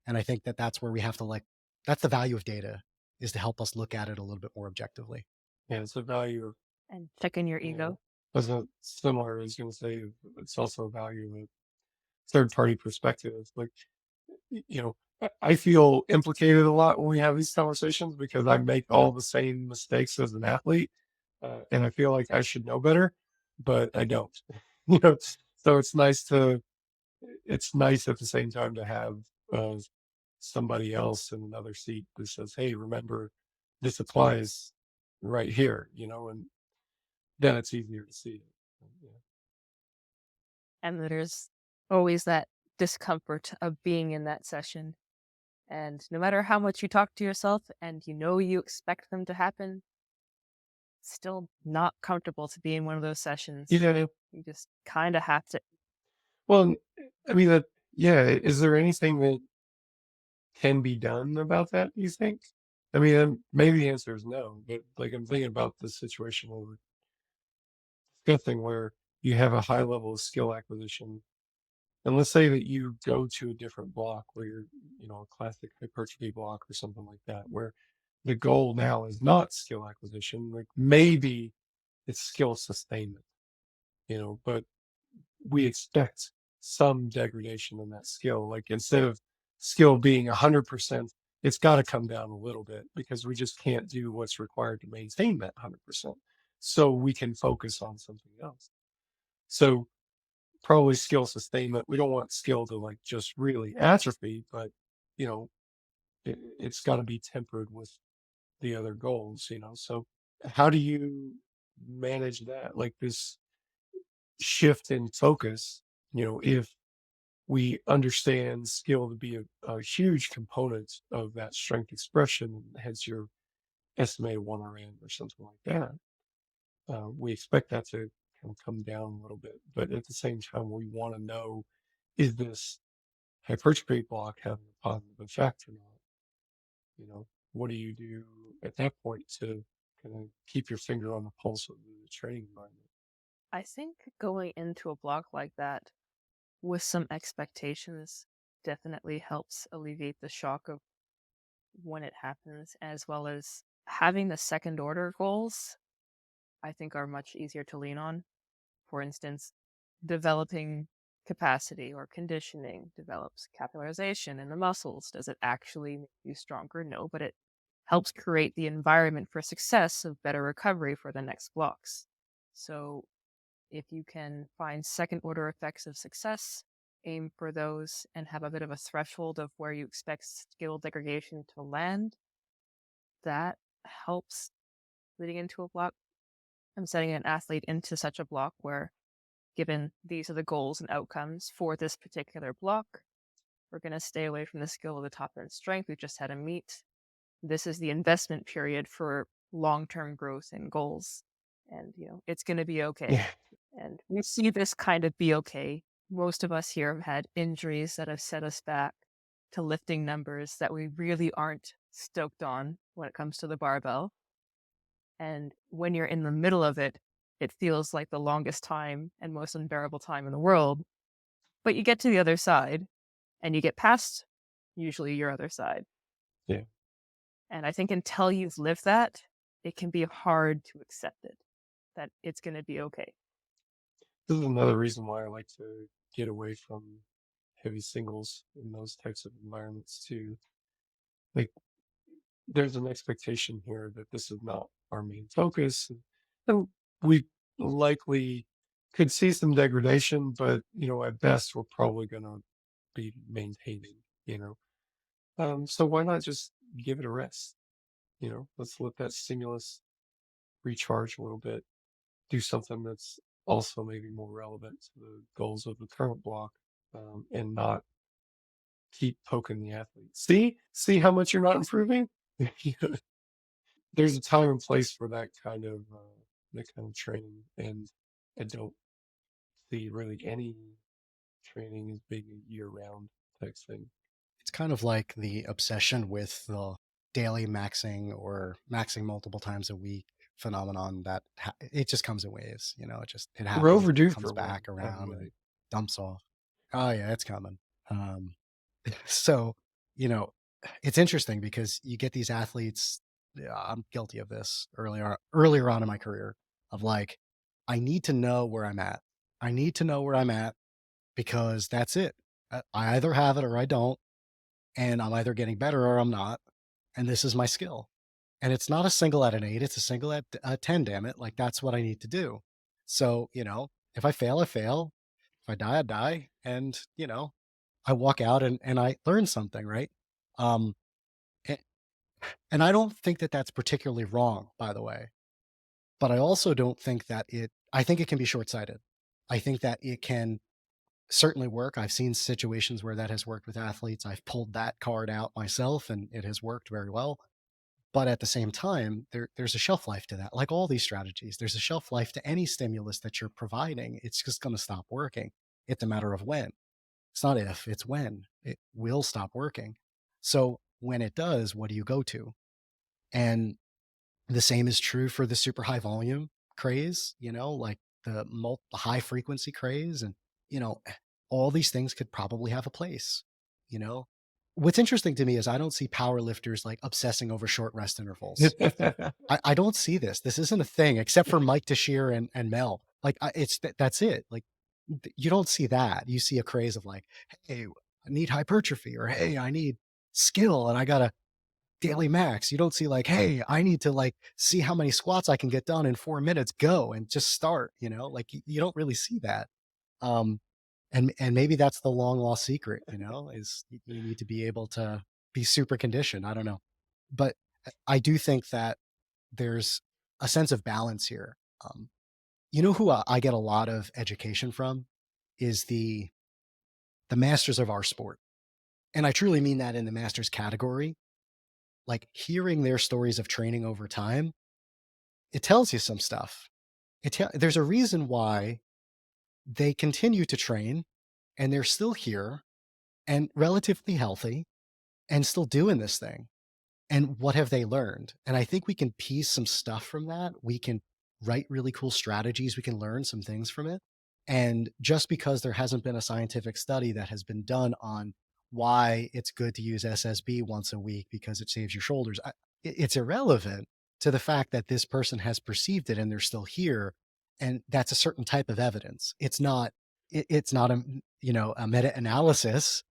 Speaker 4: And I think that that's where we have to that's the value of data, is to help us look at it a little bit more objectively.
Speaker 2: Yeah, it's a value of,
Speaker 3: And check in your ego.
Speaker 2: as a similar, I was going to say, it's also a value of third party perspective. Like, I feel implicated a lot when we have these conversations because I make all the same mistakes as an athlete. And I feel like I should know better, but I don't, so it's nice at the same time to have somebody else in another seat that says, hey, remember this applies right here, and then it's easier to see it. Yeah.
Speaker 3: And there's always that discomfort of being in that session. And no matter how much you talk to yourself and you expect them to happen, still not comfortable to be in one of those sessions.
Speaker 2: Yeah.
Speaker 3: You just kind of have to.
Speaker 2: Well, I mean, is there anything that can be done about that, you think? I mean, maybe the answer is no, but like I'm thinking about the situation where we're discussing where you have a high level of skill acquisition. And let's say that you go to a different block where you're, a classic hypertrophy block or something like that, where the goal now is not skill acquisition, like maybe it's skill sustainment, but we expect some degradation in that skill. Like instead of skill being 100%, it's got to come down a little bit because we just can't do what's required to maintain that 100%. So we can focus on something else. So probably skill sustainment. We don't want skill to like just really atrophy, but it's got to be tempered with the other goals, So how do you manage that? Like this shift in focus, if we understand skill to be a huge component of that strength expression, hence your estimated 1RM or something like that. We expect that to kind of come down a little bit, but at the same time, we want to know, is this hypertrophy block having a positive effect or not? What do you do at that point to kind of keep your finger on the pulse of the training environment?
Speaker 3: I think going into a block like that with some expectations definitely helps alleviate the shock of when it happens, as well as having the second order goals, I think are much easier to lean on. For instance, developing capacity or conditioning develops capillarization in the muscles. Does it actually make you stronger? No, but it helps create the environment for success of better recovery for the next blocks. So if you can find second order effects of success, aim for those and have a bit of a threshold of where you expect skill degradation to land, that helps leading into a block. I'm setting an athlete into such a block where, given these are the goals and outcomes for this particular block, we're going to stay away from the skill of the top end strength. We've just had a meet. This is the investment period for long-term growth and goals. And, it's going to be okay.
Speaker 2: Yeah.
Speaker 3: And we see this kind of be okay. Most of us here have had injuries that have set us back to lifting numbers that we really aren't stoked on when it comes to the barbell. And when you're in the middle of it, it feels like the longest time and most unbearable time in the world. But you get to the other side and you get past usually your other side.
Speaker 2: Yeah.
Speaker 3: And I think until you've lived that, it can be hard to accept it, that it's going to be okay.
Speaker 2: This is another reason why I like to get away from heavy singles in those types of environments too. Like, there's an expectation here that this is not our main focus. And we likely could see some degradation, but at best we're probably gonna be maintaining, you know. So why not just give it a rest? Let's let that stimulus recharge a little bit, do something that's also maybe more relevant to the goals of the current block, and not keep poking the athlete. See how much you're not improving? There's a time and place for that kind of training, and I don't see really any training as being a year-round type thing.
Speaker 4: It's kind of like the obsession with the daily maxing or maxing multiple times a week phenomenon that it just comes in waves. It
Speaker 2: We're
Speaker 4: happens,
Speaker 2: overdue
Speaker 4: comes
Speaker 2: for one,
Speaker 4: back
Speaker 2: by the
Speaker 4: around and
Speaker 2: way.
Speaker 4: dumps off. Oh yeah, it's coming. Um, so you know, it's interesting because you get these athletes. Yeah, I'm guilty of this earlier on in my career of like, I need to know where I'm at. I need to know where I'm at because that's it. I either have it or I don't, and I'm either getting better or I'm not. And this is my skill. And it's not a single at an 8, it's a single at a 10, damn it. Like that's what I need to do. So, if I fail, I fail. If I die, I die. And, I walk out and I learn something, right? Um, a- and I don't think that that's particularly wrong, by the way. But I also don't think that I think it can be short sighted. I think that it can certainly work. I've seen situations where that has worked with athletes. I've pulled that card out myself and it has worked very well. But at the same time, there's a shelf life to that. Like all these strategies, there's a shelf life to any stimulus that you're providing. It's just going to stop working. It's a matter of when. It's not if, it's when. It will stop working. So when it does, what do you go to? And the same is true for the super high volume craze, like the high frequency craze. And, you know, all these things could probably have a place, you know? What's interesting to me is I don't see power lifters like obsessing over short rest intervals. I don't see this. This isn't a thing except for Mike Tuchscherer and Mel. Like that's it. Like you don't see that. You see a craze of like, hey, I need hypertrophy, or hey, I need skill and I gotta daily max. You don't see like, hey, I need to like see how many squats I can get done in 4 minutes, go and just start, like you don't really see that. Um, and maybe that's the long lost secret, is you need to be able to be super conditioned. I don't know. But I do think that there's a sense of balance here. Who I get a lot of education from is the masters of our sport. And I truly mean that in the masters category. Like hearing their stories of training over time, it tells you some stuff. There's a reason why they continue to train and they're still here and relatively healthy and still doing this thing. And what have they learned? And I think we can piece some stuff from that. We can write really cool strategies. We can learn some things from it. And just because there hasn't been a scientific study that has been done on why it's good to use SSB once a week because it saves your shoulders, it's irrelevant to the fact that this person has perceived it and they're still here. And that's a certain type of evidence. It's not a meta-analysis,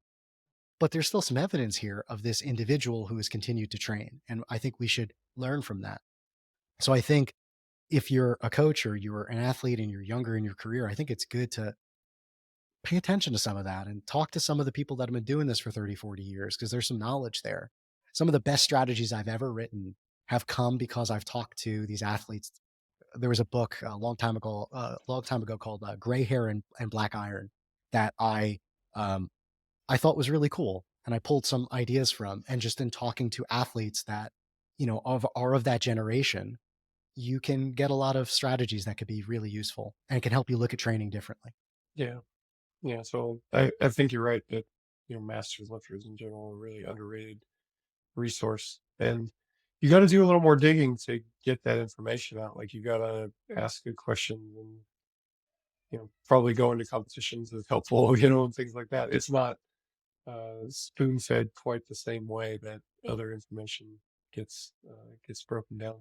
Speaker 4: but there's still some evidence here of this individual who has continued to train. And I think we should learn from that. So I think if you're a coach or you're an athlete and you're younger in your career, I think it's good to pay attention to some of that and talk to some of the people that have been doing this for 30, 40 years, because there's some knowledge there. Some of the best strategies I've ever written have come because I've talked to these athletes. There was a book a long time ago called Gray Hair and Black Iron that I thought was really cool. And I pulled some ideas from, and just in talking to athletes that, are of that generation, you can get a lot of strategies that could be really useful and can help you look at training differently.
Speaker 2: Yeah. Yeah. So I think you're right that, masters lifters in general are a really underrated resource. And, you got to do a little more digging to get that information out. Like you got to ask good questions and, probably go into competitions is helpful, and things like that. It's not spoon fed quite the same way that other information gets broken down.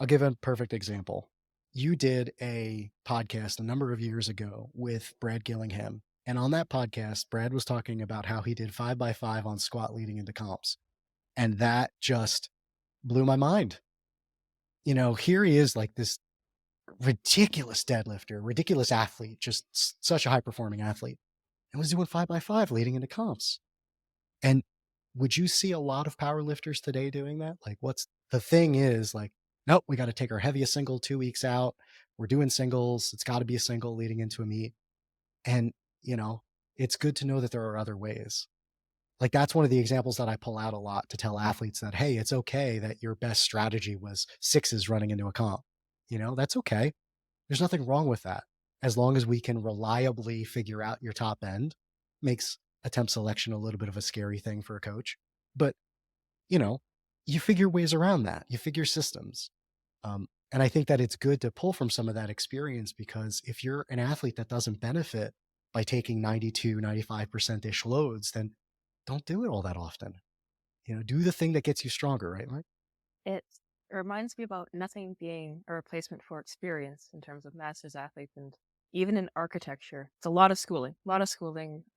Speaker 4: I'll give a perfect example. You did a podcast a number of years ago with Brad Gillingham. And on that podcast, Brad was talking about how he did 5x5 on squat leading into comps. And that just blew my mind. Here he is, like this ridiculous deadlifter, ridiculous athlete, just such a high performing athlete, and was doing 5x5 leading into comps. And would you see a lot of power lifters today doing that? Like, what's the thing is like, nope, we got to take our heaviest single 2 weeks out. We're doing singles. It's got to be a single leading into a meet. And, it's good to know that there are other ways. Like, that's one of the examples that I pull out a lot to tell athletes that, hey, it's okay that your best strategy was sixes running into a comp. That's okay. There's nothing wrong with that. As long as we can reliably figure out your top end, makes attempt selection a little bit of a scary thing for a coach. But, you figure ways around that. You figure systems. And I think that it's good to pull from some of that experience, because if you're an athlete that doesn't benefit by taking 92, 95%-ish loads, then don't do it all that often. Do the thing that gets you stronger, right, Mike?
Speaker 3: It reminds me about nothing being a replacement for experience in terms of master's athletes, and even in architecture. It's a lot of schooling,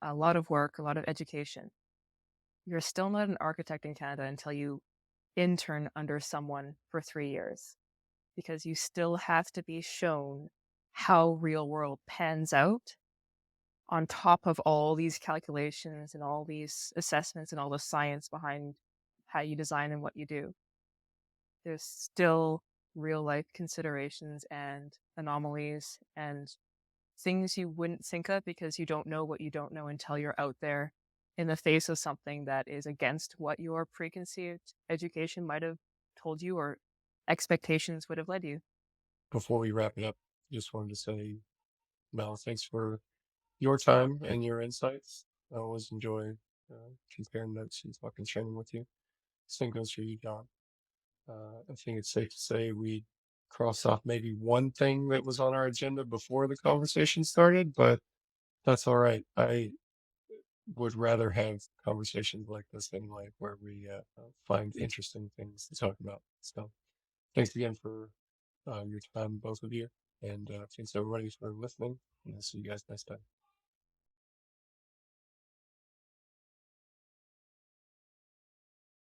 Speaker 3: a lot of work, a lot of education. You're still not an architect in Canada until you intern under someone for 3 years, because you still have to be shown how real world pans out on top of all these calculations and all these assessments and all the science behind how you design and what you do. There's still real life considerations and anomalies and things you wouldn't think of, because you don't know what you don't know until you're out there in the face of something that is against what your preconceived education might have told you or expectations would have led you.
Speaker 2: Before we wrap it up, just wanted to say, Mel, thanks for your time and your insights. I always enjoy comparing notes and talking training with you. Same goes for you, John. I think it's safe to say we crossed off maybe one thing that was on our agenda before the conversation started, but that's all right. I would rather have conversations like this anyway, where we find interesting things to talk about. So thanks again for your time, both of you. And thanks everybody for listening. And I'll see you guys next time.